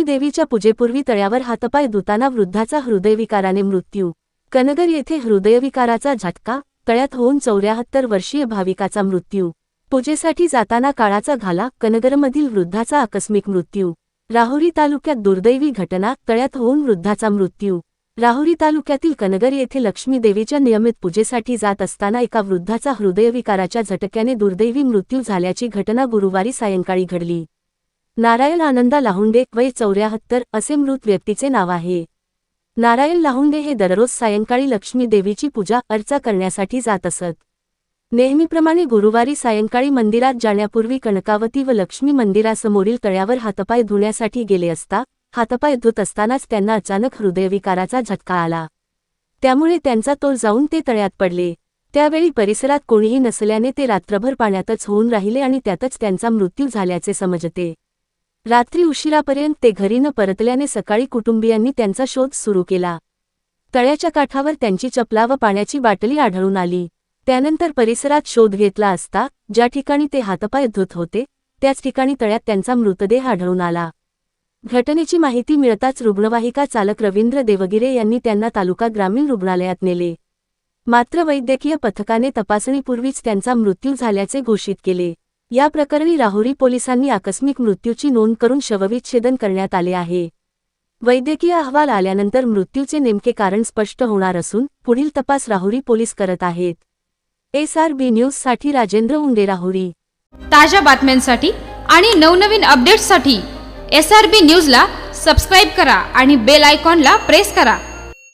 देवीच्या पूजेपूर्वी तळ्यावर हातपाय धुताना वृद्धाचा हृदयविकाराने मृत्यू। कनगर येथे हृदयविकाराचा झटका, तळ्यात होऊन 74 वर्षीय भाविकाचा मृत्यू। पूजेसाठी जाताना काळाचा घाला, कनगरमधील वृद्धाचा आकस्मिक मृत्यू। राहुरी तालुक्यात दुर्दैवी घटना, तळ्यात होऊन वृद्धाचा मृत्यू। राहुरी तालुक्यातील कनगर येथे लक्ष्मी देवीच्या नियमित पूजेसाठी जात असताना एका वृद्धाचा हृदयविकाराच्या झटक्याने दुर्दैवी मृत्यू झाल्याची घटना गुरुवारी सायंकाळी घडली। नारायण आनंदा लाहुंडे, वय 74 असे मृत व्यक्तीचे नाव आहे। नारायण लाहुंडे हे दररोज सायंकाळी लक्ष्मी देवीची पूजा अर्चा करण्यासाठी जात असत। नेहमीप्रमाणे गुरुवारी सायंकाळी मंदिरात जाण्यापूर्वी कनकावती व लक्ष्मी मंदिरासमोरील तळ्यावर हातपाय धुण्यासाठी गेले असता हातपाय धुत असतानाच त्यांना अचानक हृदयविकाराचा झटका आला। त्यामुळे त्यांचा तोल जाऊन ते तळ्यात पडले। त्यावेळी परिसरात कोणीही नसल्याने ते रात्रभर पाण्यातच होऊन राहिले आणि त्यातच त्यांचा मृत्यू झाल्याचे समजते। रात्री उशिरापर्यंत ते घरी न परतल्याने सकाळी कुटुंबियांनी त्यांचा शोध सुरू केला। तळ्याच्या काठावर त्यांची चपला व पाण्याची बाटली आढळून आली। त्यानंतर परिसरात शोध घेतला असता ज्या ठिकाणी ते हातपाय धुत होते त्याच ठिकाणी तळ्यात त्यांचा मृतदेह आढळून आला। घटनेची माहिती मिळताच रुग्णवाहिका चालक रवींद्र देवगिरे यांनी त्यांना तालुका ग्रामीण रुग्णालयात नेले। मात्र वैद्यकीय पथकाने तपासणीपूर्वीच त्यांचा मृत्यू झाल्याचे घोषित केले। या प्रकरणी राहुरी पोलिसांनी आकस्मिक मृत्यूची नोंद करून शवविच्छेदन करण्यात आले आहे। वैद्यकीय अहवाल आल्यानंतर मृत्यूचे नेमके कारण स्पष्ट होणार असून पुढील तपास राहुरी पोलीस करत आहेत। SRB न्यूजसाठी राजेंद्र उंडे, राहुरी। ताज्या बातम्यांसाठी आणि नवनवीन अपडेट्ससाठी SRB न्यूजला सबस्क्राइब करा आणि बेल आयकॉनला प्रेस करा।